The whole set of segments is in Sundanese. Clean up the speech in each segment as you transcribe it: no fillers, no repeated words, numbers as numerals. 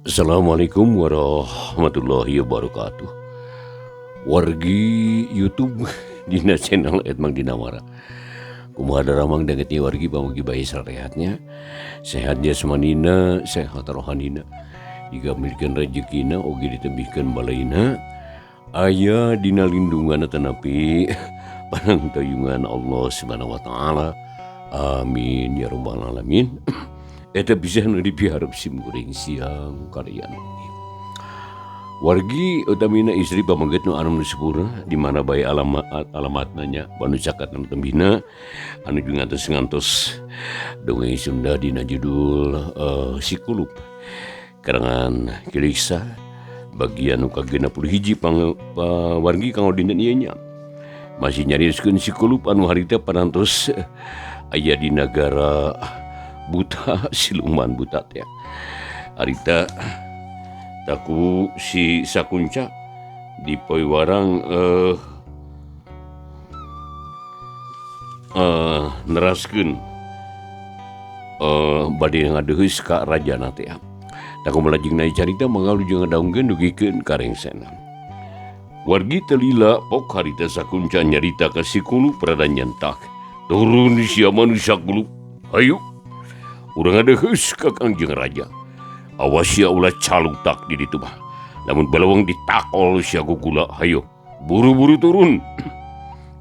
Assalamualaikum warahmatullahi wabarakatuh. Wargi YouTube dina channel Edmang Dinawara. Kumaha daramang dengeti wargi pamugi bae sarehatnya. Sehat jasmanina, sehat rohanina. Jika milikeun rezekina oge ditembihkeun balaina. Aya dina lindungan tanapi panangtayungan Allah Subhanahu wa taala. Amin ya rabbal alamin. Eta bisa nu dipiharep simkuring siang karyan. Wargi utamina istri pamangget nu anu sepura di mana bae alamatna nya panu caket nu tembina anu ngantos dongeng Sunda dina judul Sikulup karangan Kiliksa bagian nu ka-61 wargi kanggo dina ieu nya masih nyarioskeun Sikulup anu harita parantos aya di negara buta siluman buta teh harita taku si Sakunca di poe warang neraskeun bade ngadeheus ka rajana teh taku melajeng naik carita mangalu jeung ngadaungkeun dugikeun karengsena wargi telila pok harita Sakunca nyarita ka Sikulup rada nyentak turun sia manusia kulup hayu urang ngadeheus ka Kangjeng Raja. Awas ya ulah calutak di ditu mah. Lamun balawang ditakol sia gugula, hayo buru-buru turun.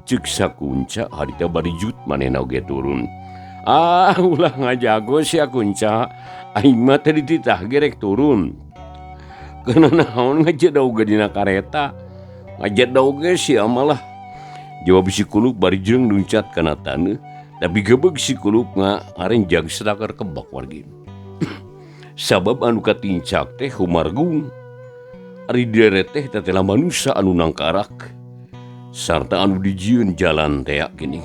Ceuk Sakunca harita bari jut manehna oge turun. Ulah ngajago sia Kunca. Aing mah teh dititah gerek turun. Kana naon ngajeda oge dina kareta. Ngajeda oge sia malah. Jawab si Kulup bari jeung luncat kana taneuh. Tapi gebeg si Kulup ngarenjang sedakar kebak wargi. Sabab anu katincak teh humargung. Ari deret teh tetela manusia anu nangkarak. Sarta anu dijieun jalan teh gini.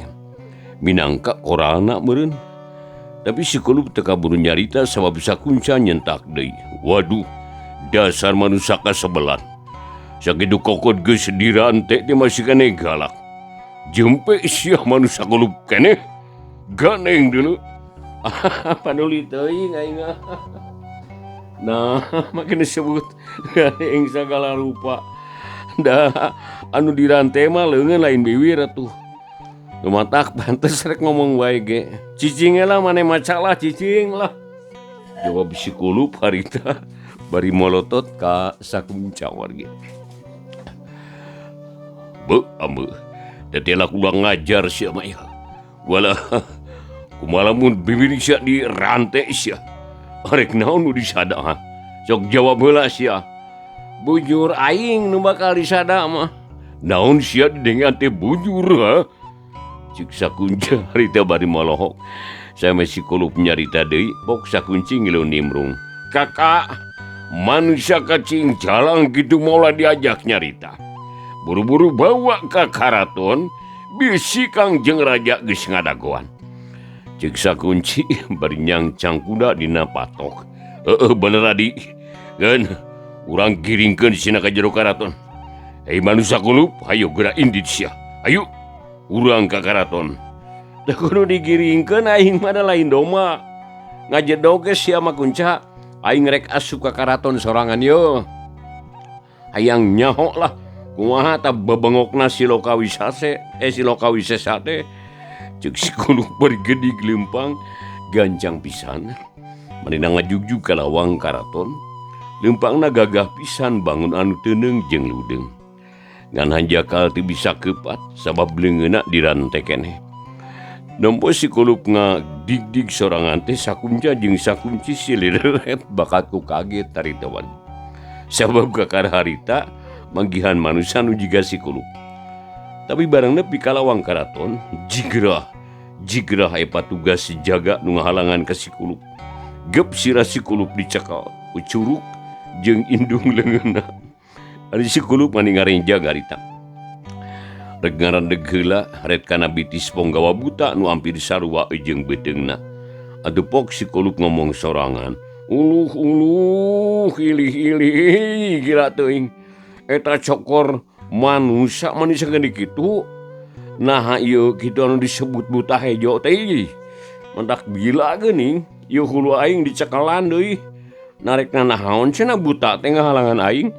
Minangka koralna meureun. Tapi si Kulup teu kaburu nyarita sabab Sakunca nyentak deui. Waduh, dasar manusia kasebelan. Sakitu kokot geus diraan teh masih kene galak. Jempe sia manusia Kulup keneh. Ganeng dulu. Panuli teuing aing. Nah, makin disebut ganeng sagala rupa. Da anu dirante mah leungeun lain biwir atuh. Lumatak pantes rek ngomong wae ge. Cicing lah mane macalah cicing lah. Jawab si Kulup harita bari molotot ka Sakunca wargi. Ambe. Tetela kula ngajar sia mah ya. Wala kumalamun bibir sia di rantai sia. Arek naon nu disada ha? Sok jawab heula sia. Bujur aing nu bakal disada mah. Naon sia didengan teh bujur ha? Ceuk Sakunca harita bari malohok. Saya masih Kulup nyarita deui, pok Sakunci ngilu nimrung. Kakak, manusia kacing jalang gitu maulah diajak nyarita. Buru-buru bawa ka karaton. Bisi Kangjeng Raja geus ngadagoan. Ceuk Sakunci bari nyangcang kuda dina patok. Bener adi. Geun urang giringkeun sina ka jero karaton. Hei manusia Kulup, hayo geura indit sia. Hayu urang ka karaton. Da kudu digiringkeun aing mah da lain doma. Ngajedog ge sia mah Kunca. Aing rek asup ka karaton sorangan yo. Hayang nyaho lah. Kumaha ta babengokna si Lokawisese teh ceuk si Kulup bari geudig leumpang gancang pisan manehna ngajugjug ka lawang karaton leumpangna gagah pisan bangun anu teuneng jeung ludeung ngan hanjakal teu bisa keupat sabab leungeunna dirante keneh nempo si Kulup ngadigdig sorangan teh Sakunca jeung Sakunci silireret bakat ku kaget tarita wargi sabab kakar harita manggihan manusia nu jiga si Kulup. Tapi barang nepi ka lawang karaton, jigrah patugas si jaga nu ngahalangan ka si Kulup. Gep sirah si Kulup dicekal, ucuruk jeung indung leungeunna. Ari si Kulup mani ngarenjang harita. Rek ngarandeg heula ret kana bitis ponggawa buta nu ampir sarua jeung bedeungna. Atuh pok si Kulup ngomong sorangan, uluh hilih gila teuing. Eta cokor manusia gede gitu. Nah ieu kitu anu disebut buta hejo teh. Mendak bila geuning, ieu hulu aing dicekalan deui. narek nahaon cenah buta teh ngahalangan aing.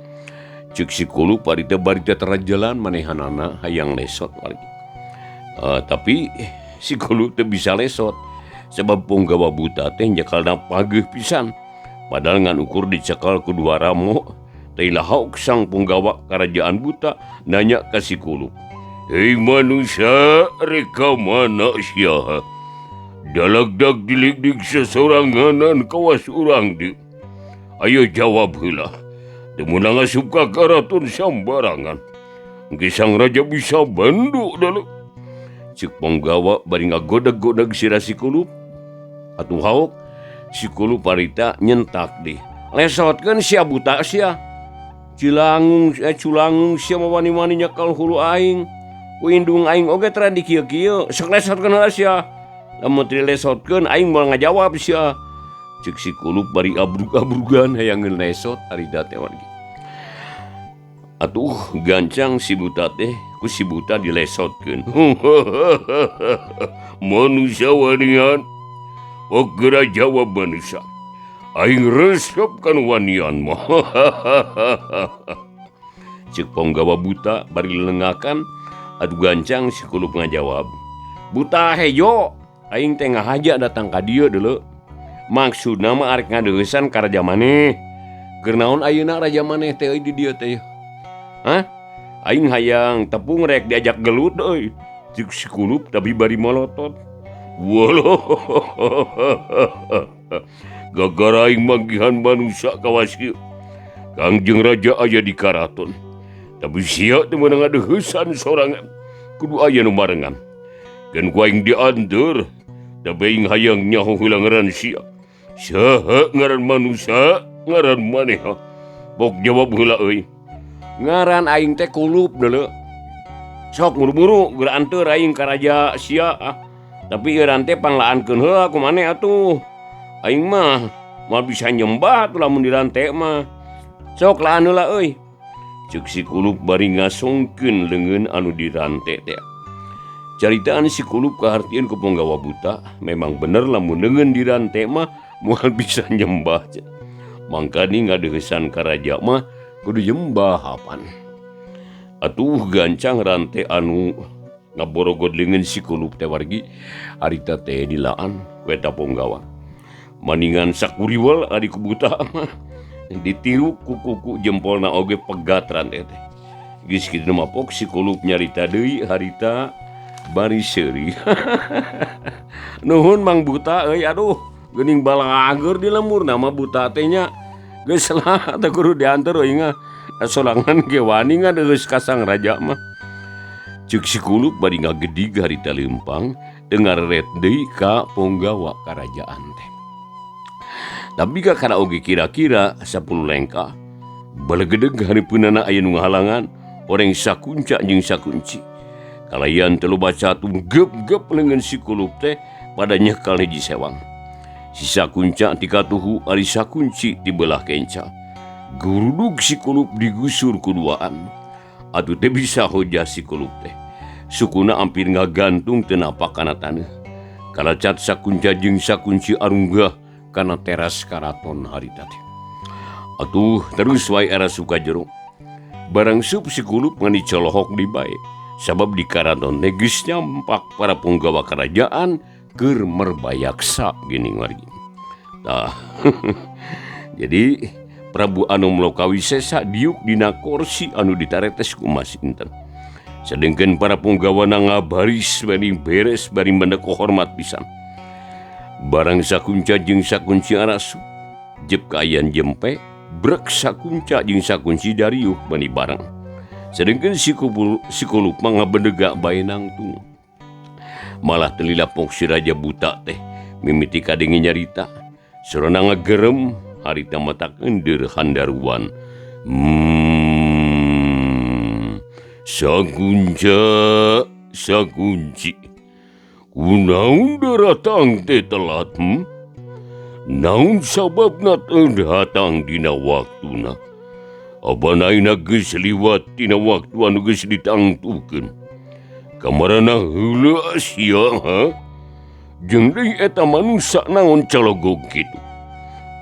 Ceuk si Kulup barita terajalan manehanana hayang lesot wargi. Tapi si Kulup teu bisa lesot sebab punggawa buta teh nyakalna pageuh pisan. Padahal ngan ukur dicekal ku dua ramo. Teh lahauk sang punggawa kerajaan buta nanya ka si Kulup. Hei manusia, reka mana sia? Dalagdag dilik-dik sesoranganan kawas urang di. Ayo jawab heula. Demun ngasup ka karaton sambarangan. Engke sang raja bisa bandu dalu. Ceuk punggawa bari ngagodag-godag sira si Kulup. Atuh hauk si Kulup parita nyentak deh. Lesotkeun sia buta sia. Culangung sia mawani-wani nyakal hulu aing. Ku indung aing oge tara di kieu-kieu. Sok lesotkeun heula sia. Lamun teu lesotkeun aing moal ngajawab sia. Ceuk si Kulup bari abrug-abrugan hayang lesot harita teh wargi. Atuh gancang si buta teh ku si buta dilesotkeun. Manusia wanian. Ogera jawab manusia. Aing resep kan wanian mah. Ceuk punggawa buta bari lengakan. Adu gancang si Kulup ngajawab. Buta hejo, aing teh ngahaja datang ka dieu deuleu. Maksudna mah arek ngadeusan ka raja maneh. Keur naon ayeuna raja maneh teh di dieu teh? Hah? Aing hayang tepung rek diajak gelut euy. Ceuk si Kulup tapi bari molotot. Walah. Gara-gara aing manggihan manusia kawas kieu. Kangjeng raja aya di karaton. Tapi sia teu meunang ngadeuheusan sorangan. Kudu aya nu marengan. Kan ku aing dianteur. Tapi aing hayang nyaho heula ngaran sia. Saha ngaran manusia? Ngaran maneh? Bok jawab heula euy. Ngaran aing teh Kulup deuleu. Sok buru-buru geura anteur aing ka raja sia. Tapi eueuran teh panglaankeun heula ku maneh atuh. Aing mah moal bisa nyembah tuh lamun dirante mah. Sok laan heula euy. Ceuk si Kulup bari ngasongkeun leungeun anu dirante teh. Caritaan si Kulup kahartieun ku punggawa buta, memang bener lamun leungeun dirante mah moal bisa nyembah. Mangkani ngadeuheusan ka raja mah kudu nyembah hapan. Atuh gancang rante anu ngaborogod leungeun si Kulup teh wargi harita teh dilaan ku eta punggawa. Maningan sakuriwel ari ku buta mah ditiru ku kuku jempolna oge pegat rante teh. Geus kitu mah pok si Kulup nyarita deui harita bari seuri. Nuhun Mang Buta euy, aduh geuning balager di lemur nama buta teh nya. Geus lah teh kudu dianteur euy ngah. Sorangan ge wani ngadeueus ka sang raja mah. Ceuk si Kulup bari ngagedig harita leumpang teu ngaret deui ka punggawa karajaan teh. Tapi kana oge kira-kira 10 lengkah. Balegedeg haripeunana aya nu ngahalangan oreng sakunca jeung sakunci. Kalayan teu baca tunggep-gep leungeun si Kulup teh pada nyekal hiji sewang. Si sakunca ti katuhu ari sakunci ti belah kenca. Gurudug si Kulup digusur kuduaan. Atuh teh bisa hoja si Kulup teh. Sukuna ampir ngagantung teu napak kana taneuh. Kalacat sakunca jeung sakunci arunggah kana teras karaton harita teh. Atuh terus wae era suka jero. Barang sup si Kulup ngan dicolohok di bae. Sabab di karaton teh geus nyampak para punggawa kerajaan keur merbayaksa geuning wargi. Tah. Jadi Prabu anu Mlokawisesa diuk dina kursi anu ditaretes ku Mas Inten. Sedengkeun para punggawana ngabaris bari beres bari mendek hormat pisan. Barang sakunca jeung sakunci arasu jep kaayan jempe brek sakunca jeung sakunci dariuk bani bareng. Sedengkeun si Kulup mah ngabendega bae nangtung. Malah teu lilapok si raja buta teh mimiti kadenge nyarita. Sorona ngagerem harita mata kendir handaruan. Sakunca, sakunci. Kunaon datang teh telat? Naon sababna teu datang dina waktuna? Abana ayeuna geus liwat dina waktu anu geus ditangtukeun. Kamarana heula sia ha? Jeung deui eta manusia naon calogog kitu.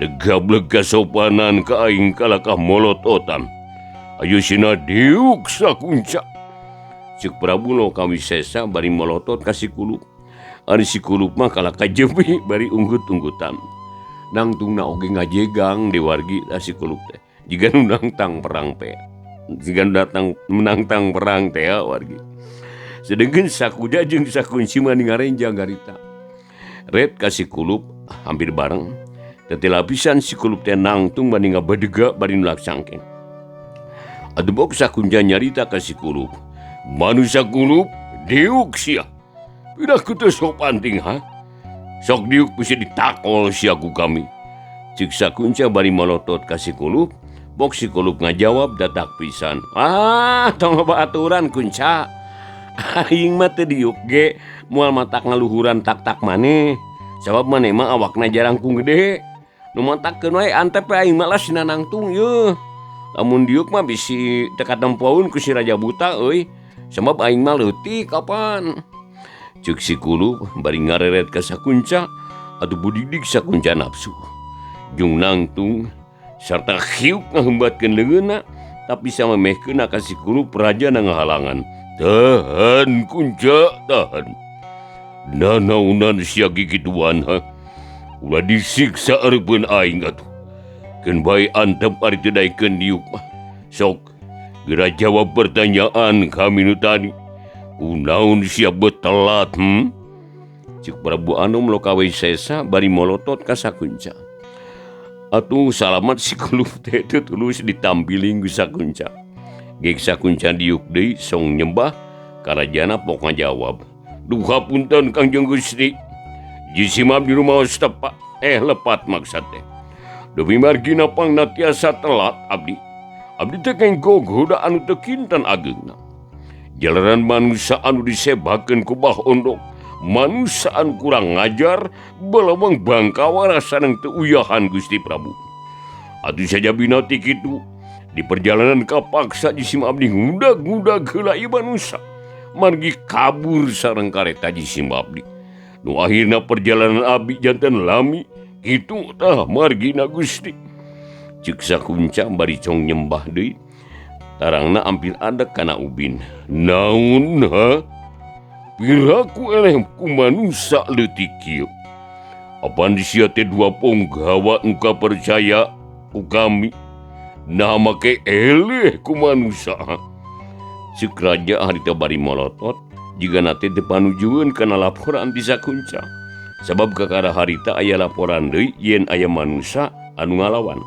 Degableg kasopanan ka aing kalakah molototan. Ayo sina diuk sakunca. Cek Prabu no Kawisesa bari molotot kasih kulup. Ari si kulup mah kalakah jebi bari unggut-unggutan. Nangtungna oge ngajegang di wargi si kulup teh. Jika nundang tang perang teh. Jika datang menang tang perang teh wargi. Sedengkeun sakuda jeung sakunci mah ngarenjang garita. Red kasih kulup hampir bareng. Teti lapisan si kulup teh nangtung bani ngabadega bari nulaksangkeun. Adebok sakunja nyarita kasih kulup. Manusia kulup diuk sia. Pira kutu sok panting ha. Sok diuk bisa ditakol sia ku kami. Cik sakunca bari molotot kasih kulup. Bok si kulup ngajawab datak pisan. Tong aturan kunca. Aing mah teu diuk ge moal matak ngaluhuran tak-tak maneh. Sabab maneh mah awakna jarang ku gede. Nu mantakkeun wae antep aing mah las nangtung yeuh. Lamun diuk mah bisi teka tempoun ku si Raja Buta euy. Sabab aing mah leutik kapan. Cek si kulup bari ngareret ka sakunca atuh budidik sakunca nafsu. Jung nangtung sarta hiuk ngahembatkeun leungeunna tapi samemehkeun ka si kulup raja na ngahalangan. Tahan kunca, tahan. Nanaunan sia gigituan ha. Ulah disiksa areupeun aing atuh. Keun bae antep ari teu daekeun diuk mah. Sok geura jawab pertanyaan kami nu tadi. Kunaon sia betelat Cik Prabu Anom lo Kawisesa bari molotot ka sakunca. Atuh salamat si kulup teh teu tulus ditampiling ku sakunca. Gek sakunca diuk deui song nyembah karajana pok ngajawab. Duh hapunten Kangjeng Gusti. Jisimab di rumah tepat lepat maksud teh. Demi margina pangna tiasa telat abdi. Abdi teh keng gogoda anu teu kinten ageungna. Jalaran manusia anu disebakeun ku Bah Ondok, manusia anu kurang ngajar, balawang bangkawa rasana teu uyahan Gusti Prabu. Atuh saja bina ti kitu, di perjalanan kapaksa jisim abdi ngudag-ngudag heula ieu manusia, margi kabur sareng kareta jisim abdi. Nu akhirna perjalanan abdi janten lami, kitu tah margina Gusti. Cek sakunca bari cong nyembah deui. Tarangna ampil adek kana ubin. Naon ha? Piraku eleh ku manusia leutik kieu. Apan sia teh dua ponggawa engka percaya ku kami. Nah make eleh ku manusia. Ceuk raja harita bari molotot jiga nate teu panujueun kana laporan ti sakunca. Sabab kakara harita aya laporan deui yen aya manusia anu ngalawan.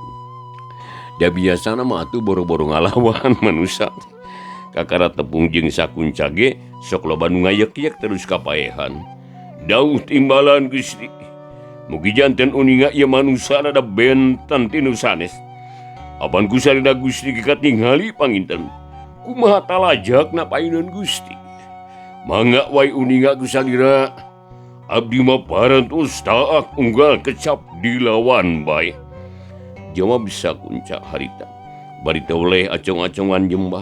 Da biasana mah atuh boro-boro ngalawan manusia. Kakara tepung jeung sakunca ge sok loba nu ngayek-yek terus kapaehan. Dauh timbalan Gusti. Mugi janten uninga ieu manusia ada benten tinu sanes. Apan kusarina Gusti katingali panginten. Kumaha talajak napaineun Gusti. Mangga wae uninga kusalira. Abdi mah parantos taak unggal kecap dilawan bae. Jawab sakunca harita. Bari teu oleh acong-acongan jembah.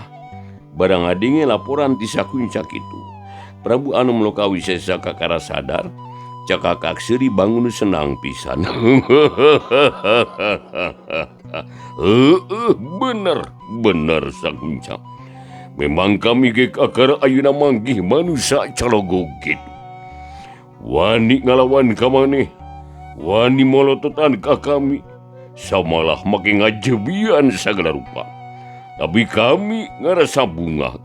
Barang adinge laporan ti sakunca kitu. Prabu Anom lo Kawisesa kakara sadar. Cakakak seuri bangun senang pisan. Bener sakunca. Memang kami ge kakara ayeuna manggih manusia calogo kitu. Wani ngalawan ka maneh. Wani molototan ka kami. Samalah make ngajebian sagala rupa. Tapi kami ngarasa bungah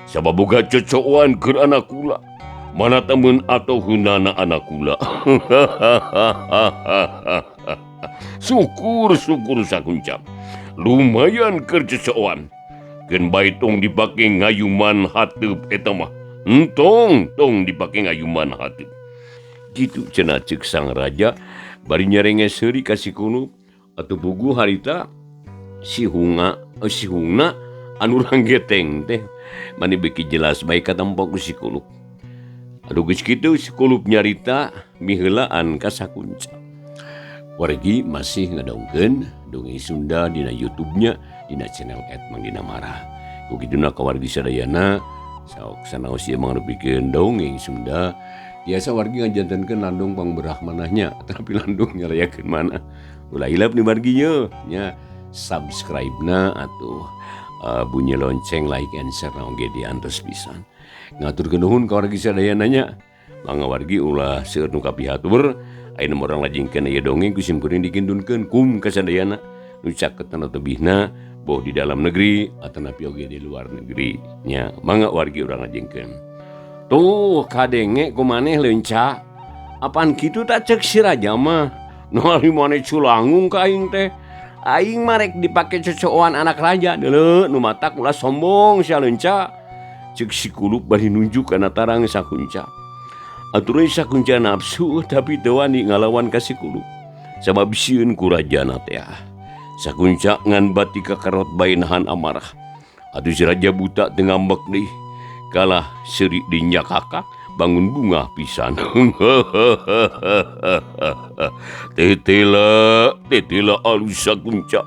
sabab boga cocokan keur anak kula. Mana temen atau hunana anak kula. Syukur sakunca. Lumayan keur cocokan. Keun bae tong dipake ngayuman hateup eta mah. Tong dipake ngayuman hateup. Gitu cenah ceuk sang raja bari nyarenges seuri ka si kulup. Atuh pugu harita si hungna anu ranggeteng teh mani beki jelas bae katampo ku si kulup. Aduh geus kitu si kulup nyarita miheulaan ka sakunca. Wargi masih ngadaungkeun dongeng Sunda dina YouTube-nya dina channel @mangdinamara. Ku kituna ka wargi sadayana saok sanaos ieu mangrupikeun dongeng Sunda Tiasa wargi ngajantankeun landung pangberah manahnya, tapi landung ngarayakeun mana. Ulah hilap nih warginya nya subscribe-na atuh bunyi lonceng like and share na oge diantos pisan. Ngaturkeun nuhun ka wargi sadayananya. Mangga wargi ulah seueur nu kapihatur ayeuna urang lajengkeun ieu dongeng ku simkuring dikindunkeun kum kasadayana nu caketan tebihna boh di dalam negeri atanapi oge di luar negeri nya. Mangga wargi urang lajengkeun. Tuh kadenge kumaneh leunca. Apaan kitu tak cek si raja mah. Nu ari maneh culangung ka aing teh. Aing mah rek dipake cocokan anak raja deuleu nu matak ulah sombong sia leunca. Cek si Kulup bari nunjuk kana tarang Sakunca. Aturan Sakunca nafsu tapi teu wani ngalawan ka si Kulup. Sabab sieun ku rajana teh. Sakunca ngan bati kakarot bae nahan amarah. Atuh si raja buta teu ngambek deui. Kalah seuri dinya kakak bangun bunga pisan. Tetela alus Sakunca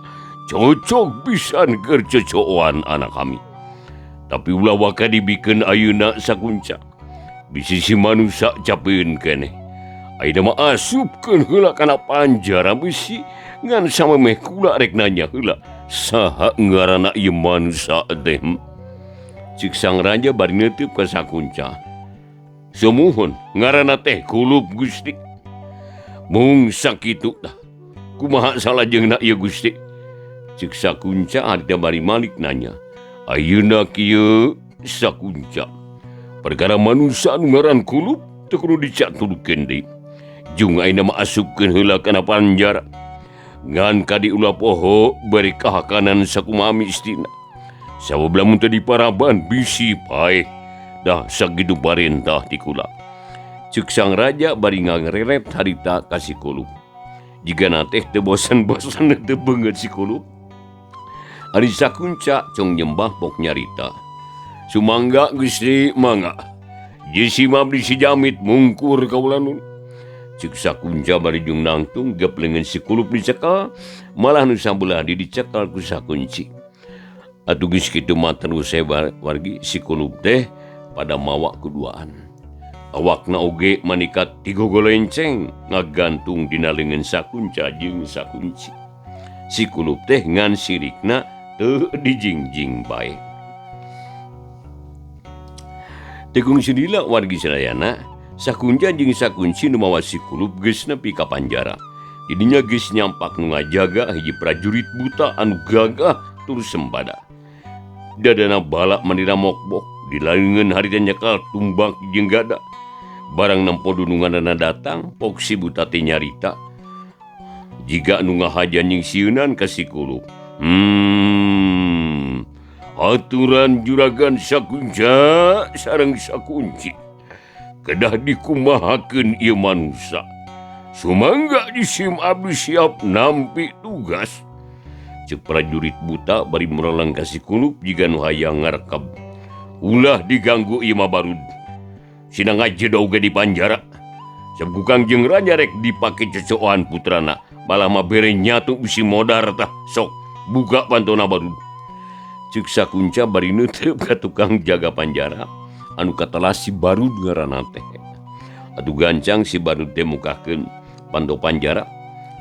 cocok pisan keur cocokan anak kami. Tapi ulah waka dibikeun ayeuna Sakunca. Bisi si manusia capeun keneh. Ayeuna mah asupkeun heula kana panjara bisi ngan samemeh kula rek nanya heula saha ngaranna ieu manusia teh. Cik sang raja bari neuteub ka Sakunca. Sumuhun ngaranna teh Kulup Gusti. Mung sakitu tah. Kumaha salajengna ieu Gusti? Cik Sakunca harita bari malik nanya. Ayeuna kieu Sakunca. Perkara manusia anu ngaran Kulup teu kudu dicaturkeun deui. Jung ayeuna mah asupkeun heula kana panjara. Ngan kadi ulah poho bari kahakanan sakumaha mistina. Sabab lamun teu diparaban bisi paeh. Dah sakitu parentah ti kula. Ceuk sang raja bari ngareret harita ka si Kulup. Jigana teh teu bosan-bosan teu beungeut si Kulup. Ari Sakunca cong nyembah pok nyarita. Sumangga Gusti mangga. Jisi mabdi si jamit mungkur kaula nun. Ceuk Sakunca bari jung nangtung geplengeun si Kulup dicekal, malah nu sabelah dicekal ku sakunci. Atuh geus kitu mah terus wargi si Kulup teh pada mawa kuduaan. Awakna oge manikat 3 golenceng ngagantung dina leungeun Sakunca jeung sakunci. Si Kulup teh ngan sirikna teu dijingjing bae. Tekung sidila wargi sadayana, Sakunca jeung sakunci nu mawa si Kulup geus nepi ka panjara. Didinya geus nyampak nu ngajaga hiji prajurit buta anu gagah tur sembada. Dadana balak manira mokbok, dilalengeun harita nyekal tumbak jeung gada. Barang nempo dununganna datang, pok si buta teh nyarita. Jiga anu ngahajan jeung sieunan ka si Kulup. Aturan juragan Sakunca sareng sakunci. Kedah dikumahakeun ieu manusia. Sumangga disim abdi siap nampi tugas. Ceuk prajurit buta bari muralang ka si Kulup jiga nu hayang ngarekab. Ulah diganggu ieu mah barud. Sina ngajedo oge di panjara. Sabab kukang jeung raja rek dipake cocokan putrana. Malah mah bere nyatu bisi modar tah. Sok buka pantona barud. Ceuk Sakunca bari neuteub ka tukang jaga panjara anu katelah si Barud ngaranna teh. Atuh gancang si Barud teh mukakeun panto panjara.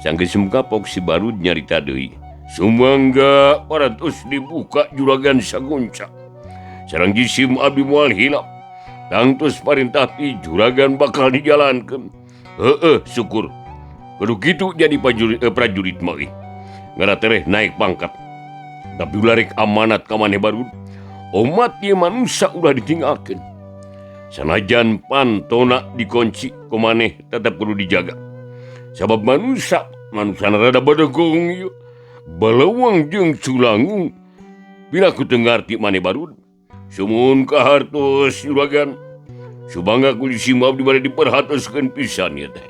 Sanggeus muka pok si Barud nyarita deui. Sumangga parantos dibuka juragan Sakunca. Sareng jisim abdi moal hilap. Tangtos parentah ti juragan bakal dijalankeun. Heueuh syukur. Kudu kitu jadi prajurit mah euy. Ngara tereh naik pangkat. Tapi ulah rek amanat ka maneh Barud. Umat ieu manusia ulah ditinggalkeun. Sanajan pantona dikunci ku maneh tetep kudu dijaga. Sabab manusia rada badegong ieu. Balawang jeung culangung. Bila ku teu ngarti maneh Barud. Sumuhun kahartos juragan. Subangga ku disim abdi bade diperhatoskeun pisan ieu teh.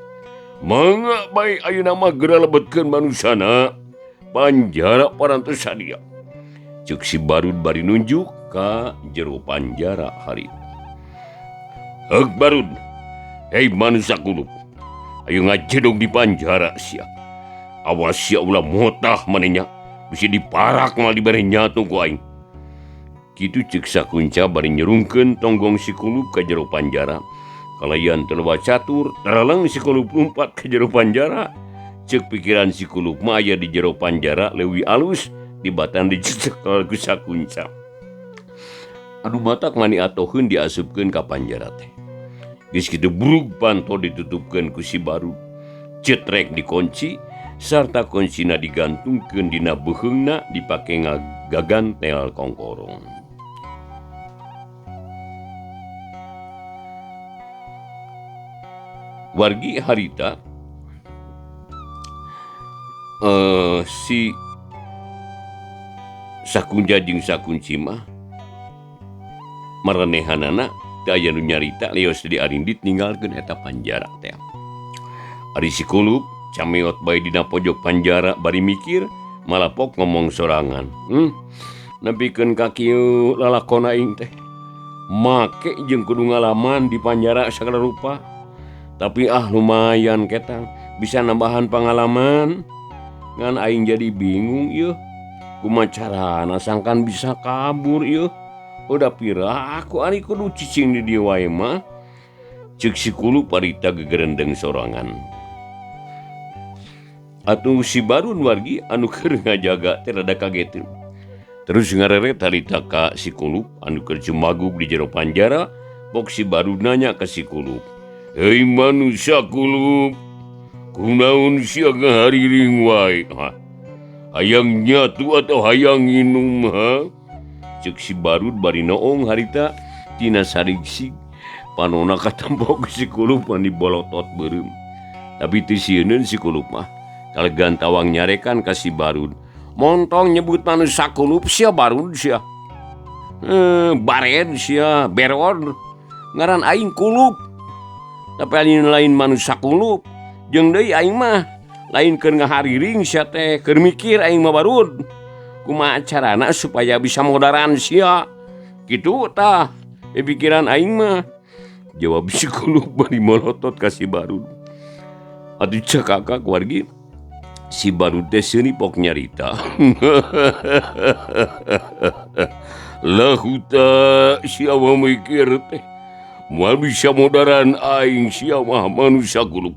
Mangga bae ayeuna mah geura lebetkeun manusana. Panjara parantos sadia. Ceuk si Barud bari nunjuk ka jero panjara hari. Heug Barud. Hei manusia Kulup. Ayo ngajedog di panjara sia. Awas sia ulah motah manehnya. Bisa diparak mal dibere nyatu ku aing. Kitu ceuk Sakunca bari nyerungkeun tonggong si Kulup ka jero panjara. Kalayan telewa catur, teraleng si kulup lumpat ke jero panjara. Cek pikiran si kulup maya di jero panjara leuwih alus tibatan dicecek ku sakunca. Anu matak mani atoheun diasupkeun ka panjara teh. Geus kitu brug panto ditutupkeun ku si Barud. Cetrek dikunci sarta kuncina digantungkeun dina beuheungna dipake ngagagantel kongkorong. Wargi harita si sakunja jeung sakunci mah maranehanana teu aya nu nyarita leos di arindit ninggalkeun eta panjara teh. Ari si kulup cameot bae dina pojok panjara bari mikir malapok ngomong sorangan. Nepikeun ka kieu lalakon aing teh. Make jeung kudu ngalaman di panjara sagala rupa. Tapi lumayan ketang bisa nambahan pengalaman. Ngan aing jadi bingung yeuh. Kumaha carana sangkan bisa kabur yeuh. Udah pira aku ari kudu cicing di dieu wae mah. Ceuk si kulup parita gegerendeng sorangan. Atuh si Barud wargi anu keur ngajaga teh rada kageteun. Terus ngareret harita ka si kulup anu keur cumagug di jero panjara. Pok si Barud nanya ka si kulup. Hei manusia kulup, kunaon sia ngahariring wae? Hayang nyatu atau hayang nginum ha? Cek si Barud bari noong harita tina sarigsig panona katempok si kulup mani bolotot beureum. Tapi teu sieun si kulup mah kalegan tawang nyarekan ka si Barud. Montong nyebut manusia kulup sia Barud sia. Baren sia beron ngaran aing kulup. Tapi lain manusia kulup jeung deui aing mah lain keur ngahariring sia teh keur mikir aing mah Barud kumaha carana supaya bisa modaran sia kitu tah pikiran aing mah. Jawab si kulup bari molotot ka si Barud. Atuh cakakak wargi si Barud teh seuni pok nyarita. Lahuta sia mikir teh moal bisa modaran aing sia mah manusia kulup.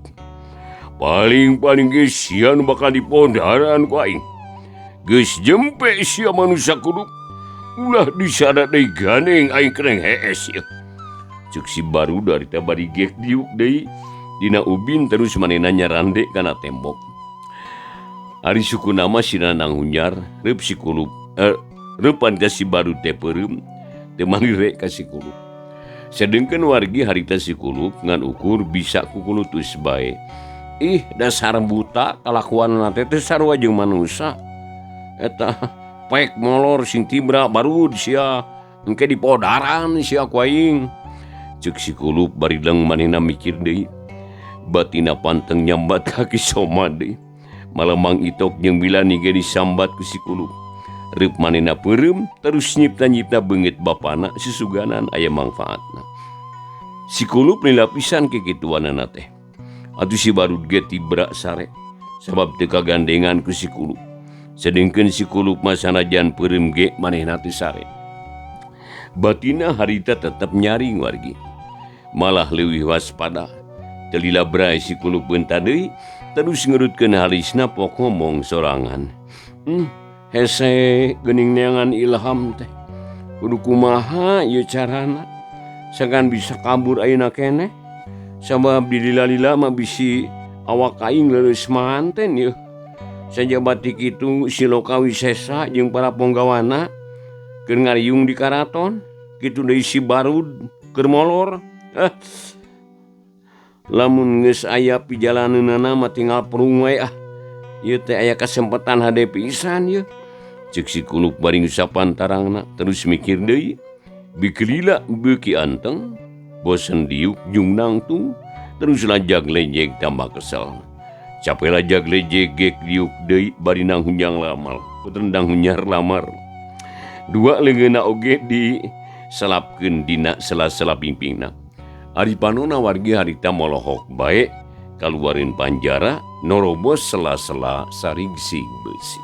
Paling geus sia nu bakal dipondaran ku aing. Geus jempe sia manusia kulup. Ulah disada deui gandeng aing keneng hees ya. Cuk si Barud dari teh bari gek diuk deui dina ubin terus manehna nyarande kana tembok. Ari sukuna mah si Nanang Hunyar reup si kulup reupan ka si Barud teh peureum teu manire ka si kulup. Sedengkeun wargi harita si kulup ngan ukur bisa kukulutus bae. Dasar buta kalakuanna teh teu sarua jeung manusia. Eta pek molor sing tibra Barud sia engke dipodaran sia ku aing. Ceuk si kulup bari leung manehna mikir deui. Batina panteng nyambat kaki soma deui. Malemang itok jeung Milani ge disambat ku si kulup. Reup manehna peureum terus nyipta-nyipta beungeut bapana susuganan aya mangfaatna. Si kulup lila pisan kekituanana teh. Atuh si Barud ge tibra sare sabab teu kagandengan ku si kulup. Sedengkeun si kulup mah sanajan peureum ge manehna teu sare. Batina harita tetep nyaring wargi. Malah leuwih waspada. Teu lila brai si kulup beunta deui terus ngeurutkeun halisna pok ngomong sorangan. Hese geuning neangan ilham teh. Kudu kumaha ieu carana? Sagan bisa kabur ayeuna keneh? Sabab di lila-lila mah bisi awak aing leureus manten yeuh. Sajabat ti kitu si Lokawi Sesa jeung para ponggawana keur ngariung di karaton. Kitu deui si Barud keur molor. Lamun geus aya pijalaneunana mah tinggal perung wae ah. Ieu teh aya kasempatan hade pisan yeuh. Ceuk si kulup bari ngusapan tarangna terus mikir deui. Bikelila beuki anteng, bosen diuk jung nangtung, terus lajag lejeg tambah kesel. Capek lajag lejeg gek diuk deui bari Nang Hunyar lamar, puteun Nang Hunyar lamar. Dua leungeunna oge diselapkeun dina sela-sela pingpingna. Ari panonna wargi harita molohok bae kaluarin panjara norobos sela-sela sarigsig beusi.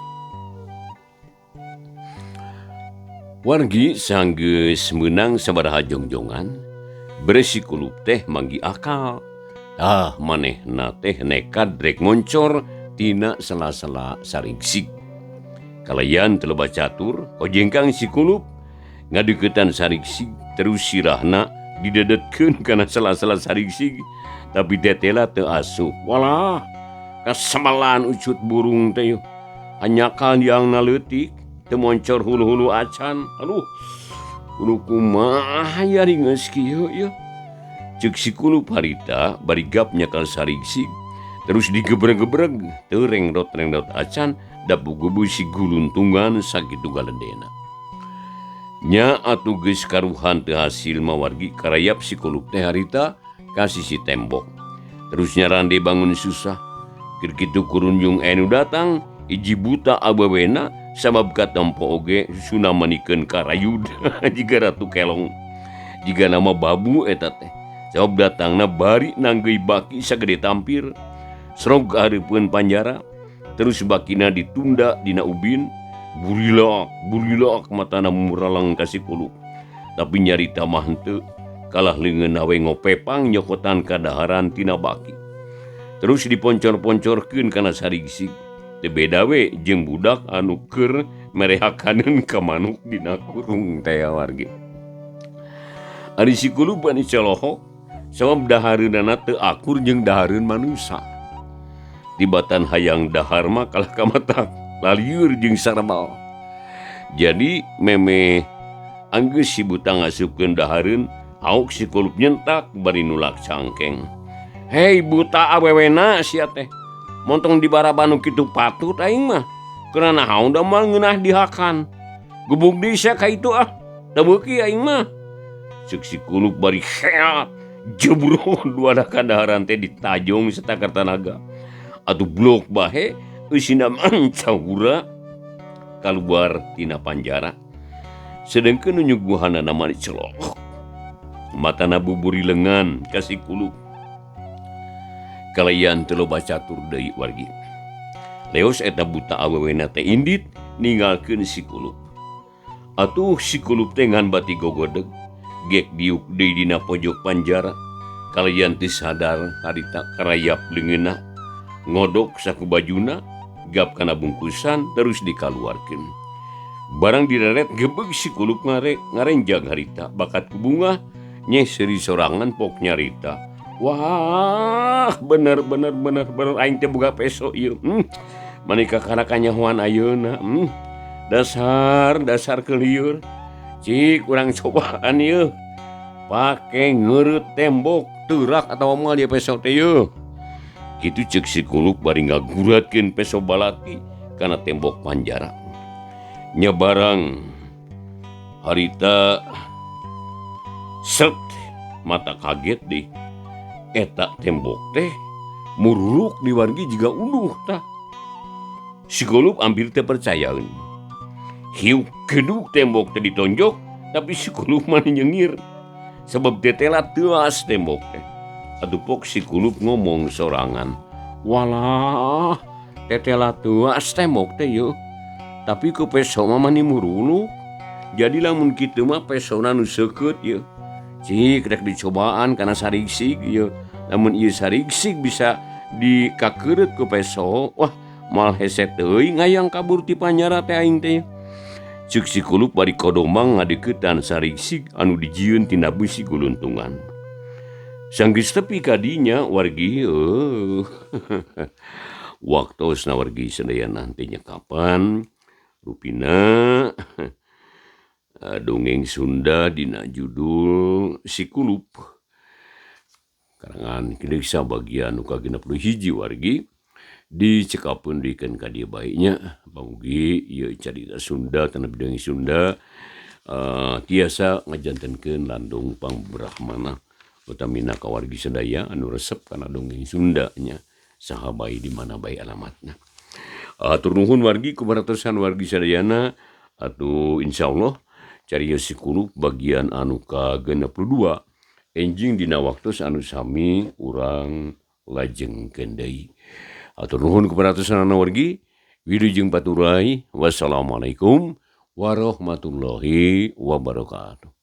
Wargi sanggeus meunang sabaraha jongjongan Beresikulup teh manggi akal. Manehna teh nekat rek moncor tina sela-sela saringsig. Kalayan teu loba catur, kojengkang sikulup ngadeukeutan saringsig terus sirahna didedetkeun kana sela-sela saringsig, tapi tetela teu asup. Walah, kasamalaan ucut burung teh. Anyakal yang naleutik teu moncor hulu-hulu acan. Aduh, kudu kumaha ya ringeus kieu ya. Ceuk sikulup harita bari gap nyakal saringsig terus digebreg-gebreg teu rengrot-rengrot acan da bugubu si guluntungan sakitu galedena. Nya atuh geus karuhan teu hasil mawargi karayap sikulup teh harita ka sisi tembok. Terus nyarande bangun susah. Keur kitu kurunjung anu datang hiji buta abawena sabab katempo oge susuna manikeun karayud jiga ratu kelong. Jiga nama babu eta teh. Sabab datangna bari nanggeuy baki sagede tampir. Srog hareupeun panjara. Terus bakina ditunda dina ubin. Burilak matana muralang ka sikulup. Tapi nyarita mah henteu. Kalah leungeun we ngopepang nyokotan kadaharan tina baki. Terus diponcor-poncorkeun kana saringsig. Teu beda we jeung budak anu keur merehakaneun ka manuk dina kurung teh wargi. Ari sikulup bani celohok sabab dahareunana teu akur jeung dahareun manusa. Tibatan hayang dahar mah kalah ka mata lalieur jeung sarbal. Jadi meme anggeus si buta ngasupkeun dahareun, hauk sikulup nyentak bari nulak cangkeng. Hei buta awewena sia teh. Montong dibaraban nu kitu patut aing mah. Keuna naon da mal ngeunah dihakan. Gubuk deui sia ka itu ah. Da beuki aing mah. Ceuk sikulup bari heat. Jebro duada kadaharan teh ditajong satakar tanaga. Atuh blok bahe eusina mancahura kaluar tina panjara. Sedengkeun nu nyuguhanana mani celok. Matana buburi lengan ka sikulup. Kalayan teu loba catur deui wargi. Leos eta buta awewena teh indit ninggalkeun sikulup. Atuh sikulup teh ngan bati gogodeg. Gek diuk deui dina pojok panjara. Kalayan teu sadar harita karayap leungeunna. Ngodok saku bajuna, gap kana bungkusan terus dikaluarkeun. Barang direret gebeg sikulup ngarenjag harita bakat ku bunga nyeh seri sorangan pok nyarita. Wah, bener aing teh boga peso ieu. Manika kana kanyahoan ayeuna. Dasar kelieur. Cik urang cobaan ieu. Pake ngeureut tembok teurak atawa moal dia peso teh ieu. Kitu ceuk sikulup bari ngaguratkeun peso balati kana tembok panjara. Nya barang harita set mata kaget deui. Eta tembok teh muruluk di wargi jiga uluh tah. Sikulup hampir teu percayaeun. Hiu keduk tembok teh ditonjok tapi sikulup mah nyengir. Sebab tetela teuas tembok teh. Atuh pok sikulup ngomong sorangan. Walah, tetela teuas tembok teh yeuh. Tapi ku peso mah mani muruluk. Jadi lamun kitu mah pesona nu seukeut yeuh. Cik rek dicobaan kana saringsig ieu. Lamun ieu saringsig bisa dikakeureut ku peso, wah moal hese teuing ngayang kabur ti panjara teh aing teh. Ceuk sikulup bari kodomang ngadeuketan saringsig anu dijieun tina beusi guluntungan. Sanggeus tepi ka dinya wargi waktosna wargi sadayana teh nya kapan rupina dongeng Sunda dina judul Sikulup karangan Kideksa bagian nu ka-61 wargi dicekapeun dikeun ka dieu bae nya pamugi ieu carita Sunda tanah dongeng Sunda tiasa ngajantenkeun landung pangbrahmana utamina ka wargi sadaya anu resep kana dongeng Sunda nya saha bae di mana bae alamatna. Atur nuhun wargi kubaratosan wargi sadayana atuh insyaallah cariyos sikulup bagian anu ka-62 enjing dina waktos anu sami urang lajengkeun deui. Atur nuhun kubaratosan wargi wilujeng paturai. Wassalamualaikum warahmatullahi wabarakatuh.